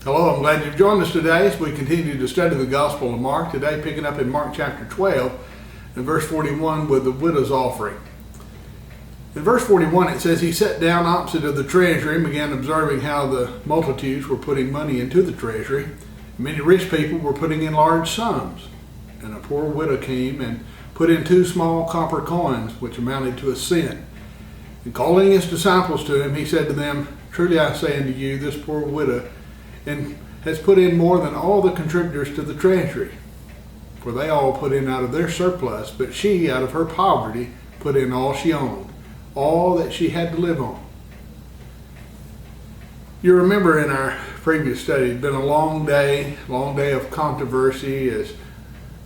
Hello, I'm glad you've joined us today as we continue to study the Gospel of Mark. Today, picking up in Mark chapter 12 and verse 41 with the widow's offering. In verse 41, it says, "He sat down opposite of the treasury and began observing how the multitudes were putting money into the treasury. Many rich people were putting in large sums. And a poor widow came and put in 2 small copper coins, which amounted to a cent. And calling his disciples to him, he said to them, 'Truly I say unto you, this poor widow and has put in more than all the contributors to the treasury. For they all put in out of their surplus, but she, out of her poverty, put in all she owned, all that she had to live on.'" You remember in our previous study, it's been a long day of controversy as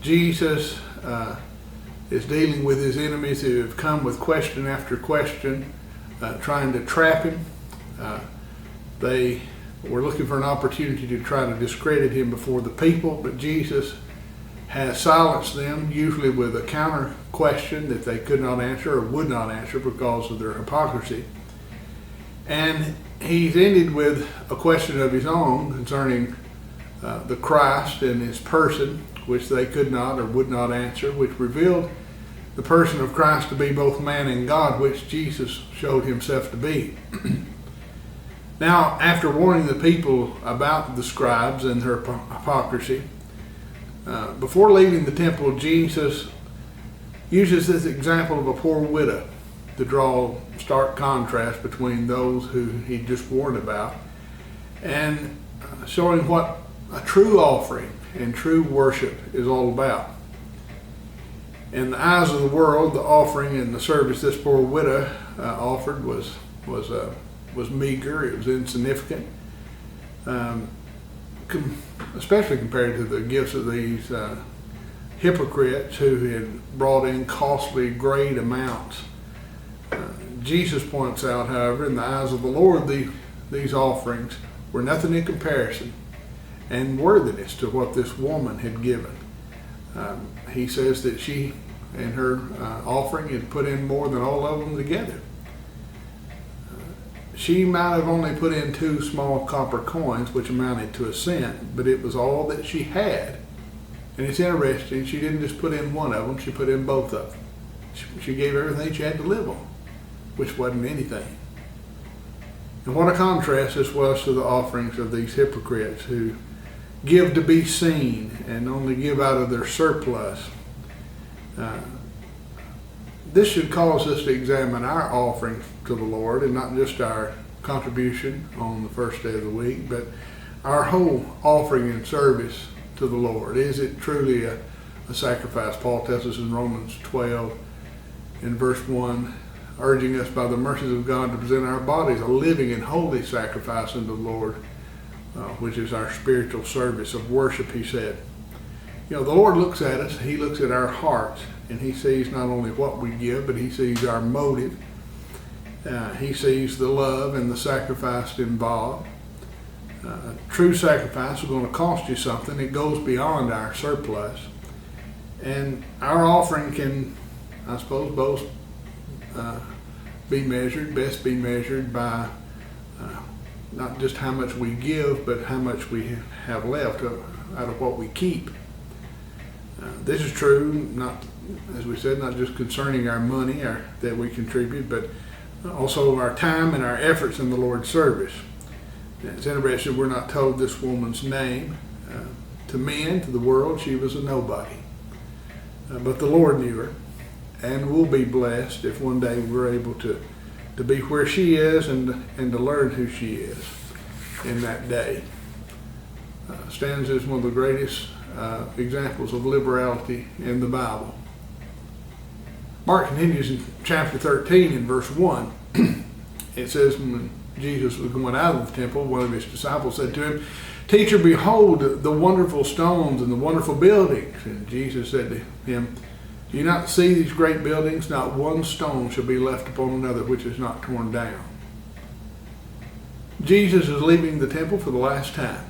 Jesus is dealing with his enemies who have come with question after question, trying to trap him. They were looking for an opportunity to try to discredit him before the people, but Jesus has silenced them, usually with a counter question that they could not answer or would not answer because of their hypocrisy. And he's ended with a question of his own concerning the Christ and his person, which they could not or would not answer, which revealed the person of Christ to be both man and God, which Jesus showed himself to be. Now, after warning the people about the scribes and their hypocrisy, before leaving the temple, Jesus uses this example of a poor widow to draw stark contrast between those who he just warned about and showing what a true offering and true worship is all about. In the eyes of the world, the offering and the service this poor widow offered was meager. It was insignificant, especially compared to the gifts of these hypocrites who had brought in costly, great amounts. Jesus points out, however, in the eyes of the Lord, these offerings were nothing in comparison and worthiness to what this woman had given. He says that she and her offering had put in more than all of them together. She might have only put in 2 small copper coins, which amounted to a cent, but it was all that she had. And it's interesting, she didn't just put in one of them, she put in both of them. She gave everything she had to live on, which wasn't anything. And what a contrast this was to the offerings of these hypocrites who give to be seen and only give out of their surplus. This should cause us to examine our offering to the Lord, and not just our contribution on the first day of the week, but our whole offering and service to the Lord. Is it truly a sacrifice? Paul tells us in Romans 12 in verse 1, urging us by the mercies of God to present our bodies a living and holy sacrifice unto the Lord, which is our spiritual service of worship, he said. You know, the Lord looks at us, he looks at our hearts, and he sees not only what we give, but he sees our motive. He sees the love and the sacrifice involved. True sacrifice is going to cost you something. It goes beyond our surplus. And our offering can, I suppose, both best be measured by not just how much we give, but how much we have left out of what we keep. This is true, not, as we said, not just concerning our money that we contribute, but also our time and our efforts in the Lord's service. It's interesting, we're not told this woman's name. To men, to the world, she was a nobody. But the Lord knew her, and we'll be blessed if one day we're able to be where she is and to learn who she is in that day. Stands as one of the greatest examples of liberality in the Bible. Mark continues in chapter 13 in verse 1. It says, when Jesus was going out of the temple, one of his disciples said to him, "Teacher, behold the wonderful stones and the wonderful buildings." And Jesus said to him, "Do you not see these great buildings? Not one stone shall be left upon another which is not torn down." Jesus is leaving the temple for the last time.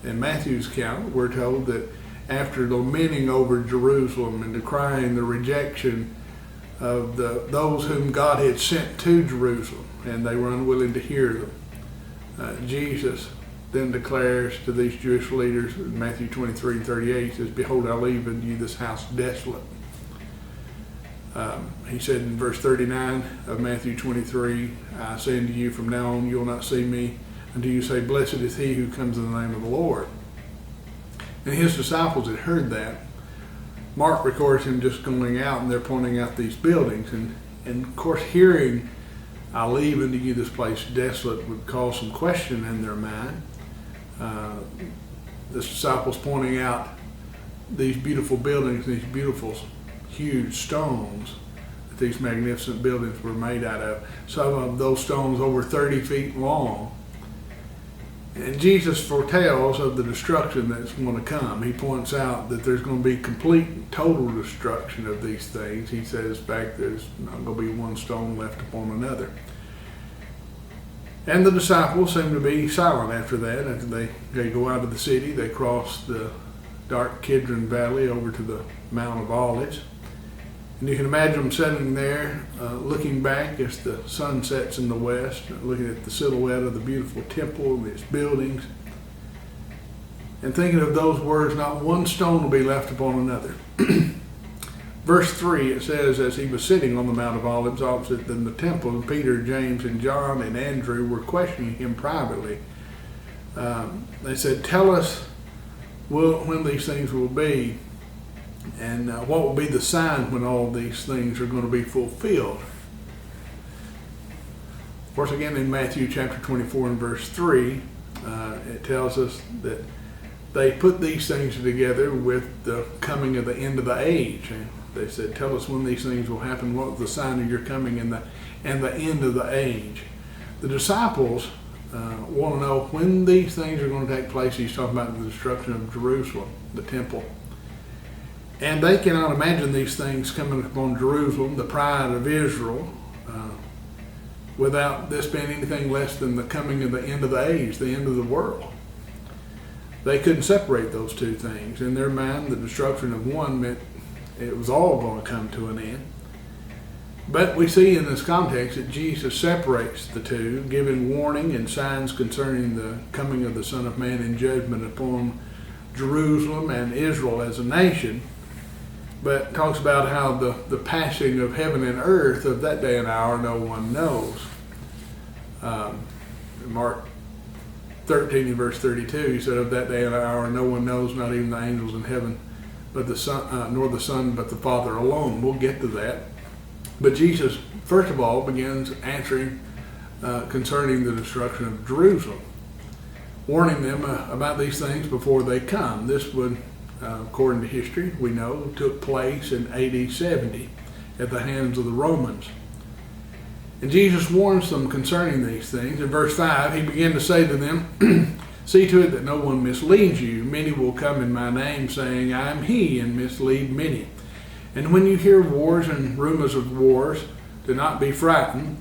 In Matthew's account, we're told that after lamenting over Jerusalem and decrying the rejection of those whom God had sent to Jerusalem, and they were unwilling to hear them, Jesus then declares to these Jewish leaders in Matthew 23 and 38, he says, "Behold, I leave unto you this house desolate." He said in verse 39 of Matthew 23, "I say unto you, from now on you'll not see me until you say, Blessed is he who comes in the name of the Lord." And his disciples had heard that. Mark records him just going out, and they're pointing out these buildings. And of course, hearing, "I leave unto you this place desolate," would cause some question in their mind. The disciples pointing out these beautiful buildings, these beautiful huge stones that these magnificent buildings were made out of. Some of those stones over 30 feet long. And Jesus foretells of the destruction that's going to come. He points out that there's going to be complete, total destruction of these things. He says, in fact, there's not going to be one stone left upon another. And the disciples seem to be silent after that. After they go out of the city, they cross the dark Kidron Valley over to the Mount of Olives. And you can imagine them sitting there, looking back as the sun sets in the west, looking at the silhouette of the beautiful temple and its buildings, and thinking of those words, "Not one stone will be left upon another." Verse 3, it says, "As he was sitting on the Mount of Olives opposite the temple, Peter, James, and John, and Andrew were questioning him privately. They said, 'Tell us when these things will be, and what will be the sign when all these things are going to be fulfilled?'" Of course, again in Matthew chapter 24 and verse 3, it tells us that they put these things together with the coming of the end of the age. And they said, "Tell us when these things will happen. What is the sign of your coming and the end of the age?" The disciples want to know when these things are going to take place. He's talking about the destruction of Jerusalem, the temple. And they cannot imagine these things coming upon Jerusalem, the pride of Israel, without this being anything less than the coming of the end of the age, the end of the world. They couldn't separate those two things. In their mind, the destruction of one meant it was all going to come to an end. But we see in this context that Jesus separates the two, giving warning and signs concerning the coming of the Son of Man in judgment upon Jerusalem and Israel as a nation, but talks about how the passing of heaven and earth of that day and hour no one knows. Mark 13 and verse 32, he said, "Of that day and hour no one knows, not even the angels in heaven, but the Son, nor the Son, but the Father alone." We'll get to that. But Jesus, first of all, begins answering concerning the destruction of Jerusalem, warning them about these things before they come. This would, according to history, we know, took place in AD 70 at the hands of the Romans. And Jesus warns them concerning these things. In verse 5, he began to say to them, "See to it that no one misleads you. Many will come in my name, saying, 'I am he,' and mislead many. And when you hear wars and rumors of wars, do not be frightened.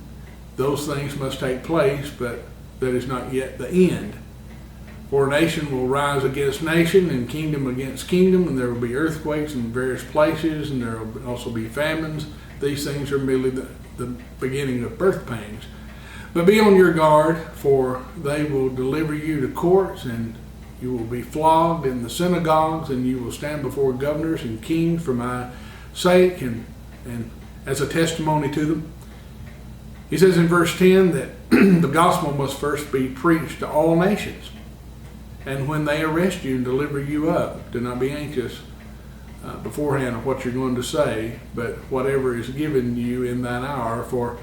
Those things must take place, but that is not yet the end. For nation will rise against nation, and kingdom against kingdom, and there will be earthquakes in various places, and there will also be famines. These things are merely the beginning of birth pangs. But be on your guard, for they will deliver you to courts, and you will be flogged in the synagogues, and you will stand before governors and kings for my sake, and as a testimony to them." He says in verse 10 that the gospel must first be preached to all nations. And when they arrest you and deliver you up, do not be anxious beforehand of what you're going to say, but whatever is given you in that hour, for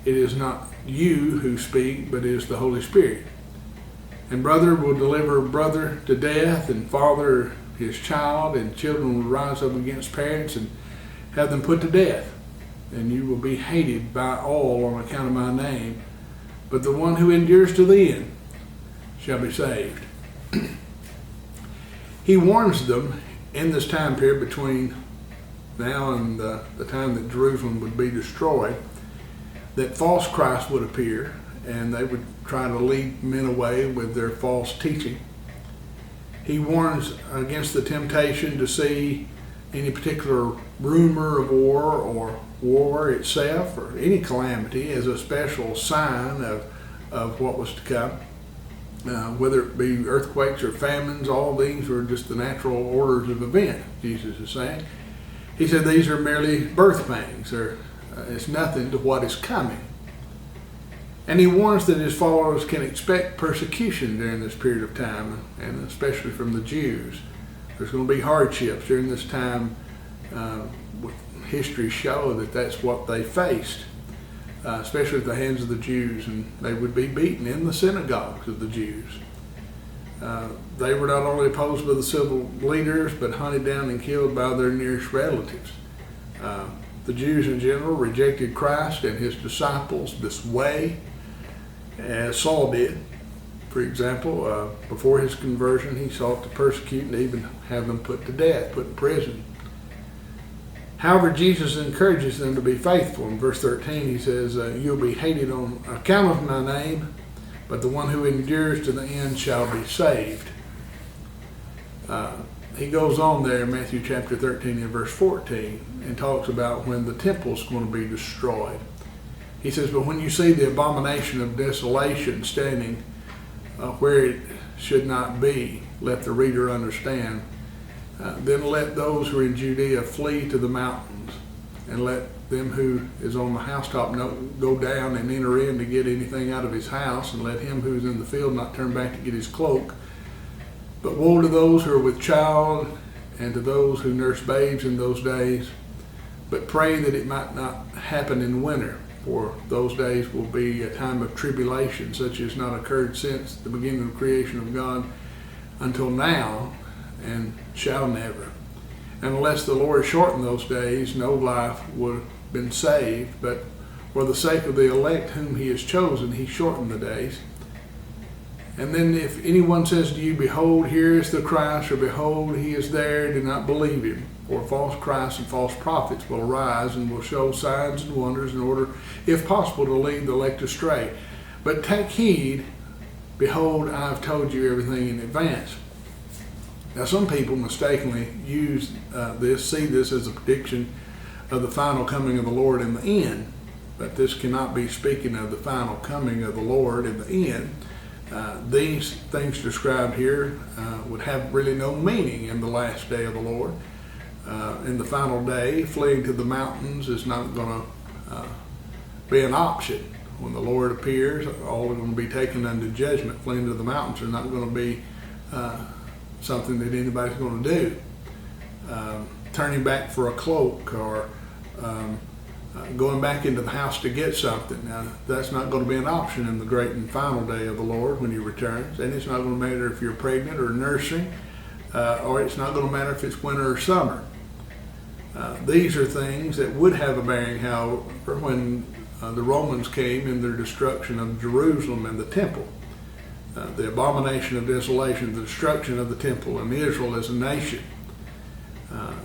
it is not you who speak, but it is the Holy Spirit. And brother will deliver brother to death, and father his child, and children will rise up against parents and have them put to death. And you will be hated by all on account of my name, but the one who endures to the end shall be saved. He warns them in this time period between now and the time that Jerusalem would be destroyed, that false Christ would appear, and they would try to lead men away with their false teaching. He warns against the temptation to see any particular rumor of war or war itself or any calamity as a special sign of what was to come. whether it be earthquakes or famines, all these are just the natural orders of event, Jesus is saying. He said these are merely birth pangs. It's nothing to what is coming. And he warns that his followers can expect persecution during this period of time, and especially from the Jews. There's going to be hardships during this time. History show that that's what they faced, especially at the hands of the Jews, and they would be beaten in the synagogues of the Jews. They were not only opposed by the civil leaders, but hunted down and killed by their nearest relatives. The Jews in general rejected Christ and his disciples this way, as Saul did. For example, before his conversion, he sought to persecute and even have them put to death, put in prison. However, Jesus encourages them to be faithful. In verse 13, he says, you'll be hated on account of my name, but the one who endures to the end shall be saved. He goes on there in Matthew chapter 13 and verse 14 and talks about when the temple's going to be destroyed. He says, but when you see the abomination of desolation standing where it should not be, let the reader understand. Then let those who are in Judea flee to the mountains, and let them who is on the housetop go down and enter in to get anything out of his house, and let him who is in the field not turn back to get his cloak. But woe to those who are with child, and to those who nurse babes in those days. But pray that it might not happen in winter, for those days will be a time of tribulation, such as not occurred since the beginning of the creation of God until now, and shall never. And unless the Lord shortened those days, no life would have been saved. But for the sake of the elect whom he has chosen, he shortened the days. And then if anyone says to you, behold, here is the Christ, or behold, he is there, do not believe him. For false Christs and false prophets will arise and will show signs and wonders in order, if possible, to lead the elect astray. But take heed, behold, I have told you everything in advance. Now, some people mistakenly use see this as a prediction of the final coming of the Lord in the end. But this cannot be speaking of the final coming of the Lord in the end. These things described here would have really no meaning in the last day of the Lord. In the final day, fleeing to the mountains is not going to be an option. When the Lord appears, all are going to be taken unto judgment. Fleeing to the mountains are not going to be something that anybody's going to do. Turning back for a cloak or going back into the house to get something. Now, that's not going to be an option in the great and final day of the Lord when he returns. And it's not going to matter if you're pregnant or nursing, or it's not going to matter if it's winter or summer. These are things that would have a bearing, however, when the Romans came in their destruction of Jerusalem and the temple. The abomination of desolation, the destruction of the temple, and Israel as a nation.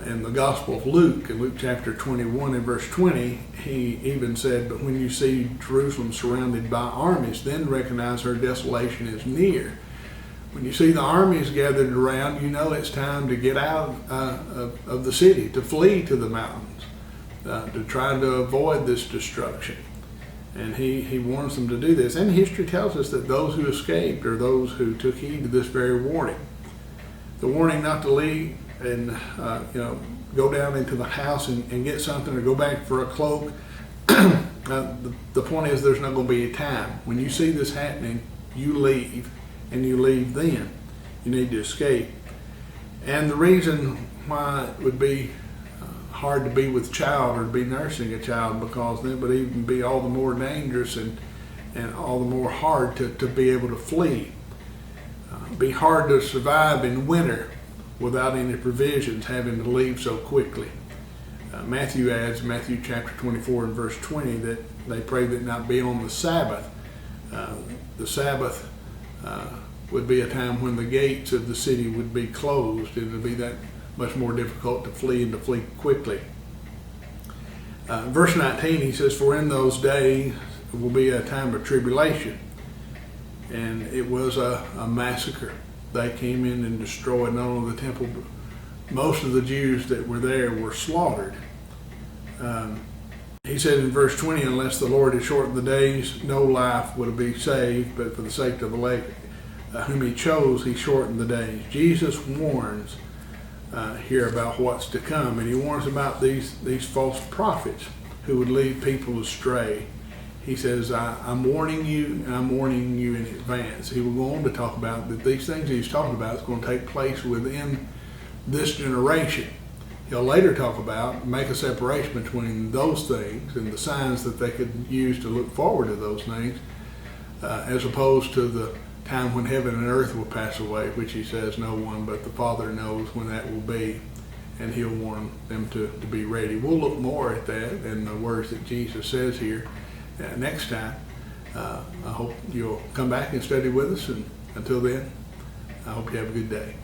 In the Gospel of Luke, in Luke chapter 21 and verse 20, he even said, but when you see Jerusalem surrounded by armies, then recognize her desolation is near. When you see the armies gathered around, you know it's time to get out of the city, to flee to the mountains, to try to avoid this destruction. And he warns them to do this. And history tells us that those who escaped are those who took heed to this very warning. The warning not to leave and go down into the house and get something, or go back for a cloak. The point is, there's not going to be a time. When you see this happening, you leave, and you leave then. You need to escape. And the reason why it would be hard to be with child or to be nursing a child, because then it would even be all the more dangerous and all the more hard to be able to flee. Be hard to survive in winter without any provisions, having to leave so quickly. Matthew adds, Matthew chapter 24 and verse 20, that they pray that not be on the Sabbath. The Sabbath would be a time when the gates of the city would be closed. It would be that much more difficult to flee, and to flee quickly. Verse 19, he says, for in those days will be a time of tribulation. And it was a massacre. They came in and destroyed not only the temple, but most of the Jews that were there were slaughtered. He said in verse 20, unless the Lord had shortened the days, no life would be saved, but for the sake of the elect, whom he chose, he shortened the days. Jesus warns here about what's to come, and he warns about these false prophets who would lead people astray. He says, I'm warning you, and I'm warning you in advance. He will go on to talk about that these things he's talking about is going to take place within this generation. He'll later talk about, make a separation between those things and the signs that they could use to look forward to those things, as opposed to the time when heaven and earth will pass away, which he says no one but the Father knows when that will be, and he'll warn them to be ready. We'll look more at that and the words that Jesus says here next time. I hope you'll come back and study with us, and until then, I hope you have a good day.